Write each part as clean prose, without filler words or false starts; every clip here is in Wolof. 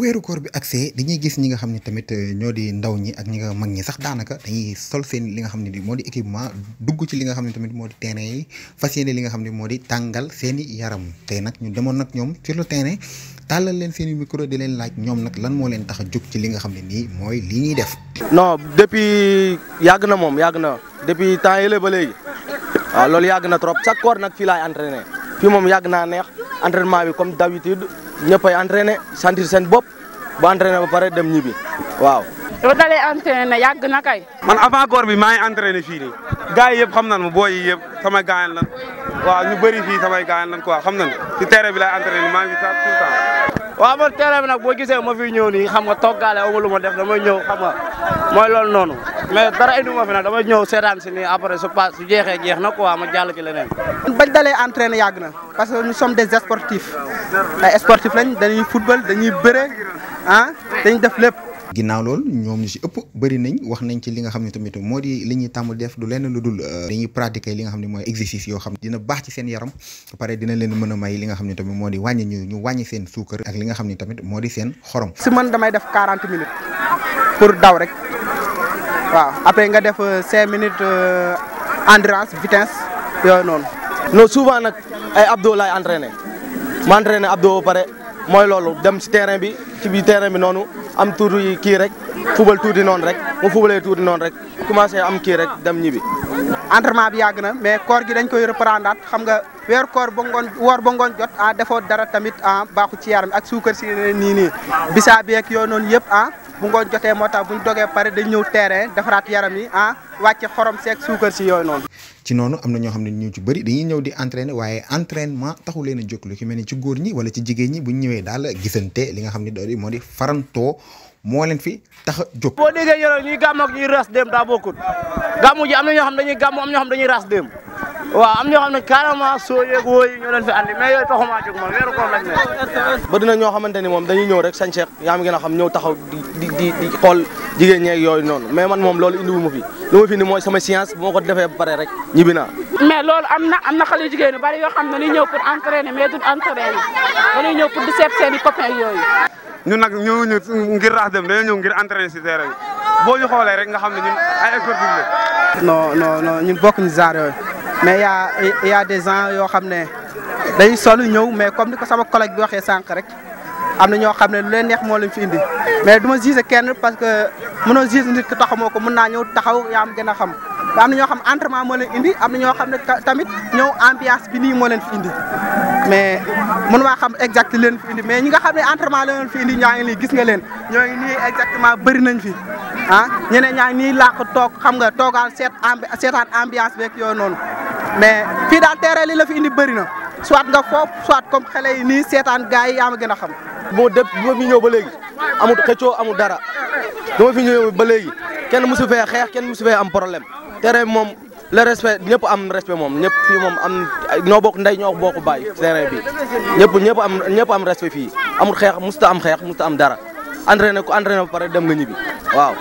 weeru koor bi accès dañuy gis ñi nga xam ne tamit ñoo di ndaw ñi ak ñi nga mag ñi sax daanaka dañuy sol seen li nga xam ne moo di équipement dugg ci li nga xam ne tamit moo di terrain yi fas yéene li nga xam ne moo di tàngal seeni yaram tey nag ñu demoon nag ñoom sur le terrain tàllal leen seeni micro di leen laaj ñoom nag lan moo leen tax a jóg ci li nga xam ne nii mooy li ñuy def. non depuis yàgg na moom yàgg na depuis temps yële ba léegi waaw loolu yàgg na trop chaque koor nag fii laay entraîné fii moom yàgg naa neex entraînement bi comme d'habitude ñëppay entraîné sentir seen bopp bu entraîné ba pare dem ñibbi waaw. yow dalee entraîné yàgg na kay. man avant koor bi maa ngi entraîné fii nii gars yi yëpp xam nañ ma booy yi yëpp samay gaañal lan waaw ñu bëri fii samay gaañal lan quoi xam nañ ci terrain bi laay entraîné maa ngi tout le temps. waaw man terrain bi nag boo gisee ma fi ñëw nii xam nga toggaale aw ma lu ma def damay ñëw xam nga mooy loolu noonu mais dara indi ma fi nag damay ñëw seetaan si nii après su jeexee jeex na quoi ma jàll ci leneen. bañ dalee entraîné yàgg na parce que nous sommes des sportifs ay sportifs lañ dañuy football dañuy bëre dañuy def lépp. ginnaaw loolu ñoom ñu ci ëpp bëri nañ wax nañ ci li nga xam ne tamit moo di li ñuy tàmm def du lenn lu dul dañuy pratiquer li nga xam ne mooy exercice yoo xam ne dina baax ci seen yaram ba pare dina leen mën a may li nga xam ne tamit moo di wàññi ñu wàññi seen suukar ak li nga xam ne tamit moo di seen xorom. si man damay def 40 minutes pour daw rek waaw après nga def 5 minutes endurance vitesse yooyu noonu. non souvent nag ay abdos laay entraîné ma entraîné abdos ba pare mooy loolu dem ci terrain bi ci biir terrain bi noonu am tuuti kii rek fubal tuuti noonu rek mu fubalee tuuti noonu rek commencé am kii rek dem ñibbi. entraînement bi yàgg na mais koor gi dañ koy reprendre xam nga weer koor ba ngoon woor ba ngoon jot defoo dara tamit baaxu ci yaram ak suukar si nii bisaab yeeg yooyu noonu yëpp bu ngoon jotee moo tax bu ñu dogee pare dañ ñëw terrain defaraat yaram yi wàcce xorom seeg suukar si yooyu noonu. ci noonu am na ñoo xam ne ñu ci bëri dañuy ñëw di entraîner waaye entraînement taxu leen a jóg lu ki mel ni ci góor ñi wala ci jigéen ñi bu ñu ñëwee daal gisante li nga xam ne doon moo di farantoo moo leen fi tax a jóg. boo déggee yore ñuy gàmm ak ñuy ras dem daa bokkut gàmmu ji am na ñoo xam dañuy gàmm am ñoo xam dañuy ras dem waaw am ñoo xam ne carrément soo yeeg woo yi ñoo leen fi andi mais yooyu taxumaa jóg man weeru koor lañ ne. bëri na ñoo xamante ni moom dañuy ñëw rek sañ Cheikh yaa ngi gën a xam ñëw taxaw di xool jigéen ñeeg yooyu noonu mais man moom loolu indiwu ma fi lu ma fi ni mooy sama science bu ma ko defee ba pare rek ñibbi naa. mais loolu am na xale jigéen yu bari yoo xam ne dañuy ñëw pour entraîner mais duñ entraîner dañuy ñëw pour di seet seen i copains yooyu. ñun nag ñëwuñu ngir raas dem dañoo ñëw ngir entraîner si terrain bi boo ñu xoolee rek nga xam ne ñun ay sportifs la. non ñun bokkuñu genre yooyu mais y a des gens yoo xam ne day solu ñëw mais comme ni ko sama collègue bi waxee sànq rek am na ñoo xam ne lu leen neex moo leen fi indi mais du ma juger kenn parce que mënoo juger nit ki taxamoo ko mën naa ñëw taxaw yaa am gën a xam am na ñoo xam entraînement moo leen indi am na ñoo xam ne tamit ñëw ambiance bi nii moo leen fi indi mais mënumaa xam exact leen fi indi mais ñi nga xam ne entraînement la leen fi indi ñaa ngi nii gis nga leen ñoo ngi nii exactement bëri nañ fi ñeneen ñaa ngi nii làq toog xam nga toogaan seetaan ambiance beeg yooyu noonu mais fii daal terrain li la fi indi bëri na soit nga foofu soit comme xale yi nii seetaan gars yi yaa ma gën a xam. bu ma fi ñëw ba léegi amul xëccoo amul dara bu ma fi ñëw ba léegi kenn musu fee xeex kenn musu fee am problème terrain bi moom le respect ñëpp am respect moom ñëpp fii moom am ñoo bokk ndey ñoo bokk baay terrain bi ñëpp am respect fii amul xeex musta am xeex musta am dara entraîné ko entraîné ba pare dem nga ñibbi waaw.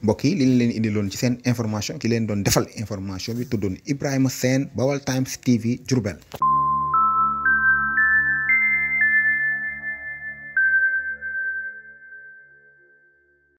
mbokk yi li ñu leen indiloon ci seen information ki leen doon defal information bi tuddoon Ibrahima Sène Baol Times TV Diourbel.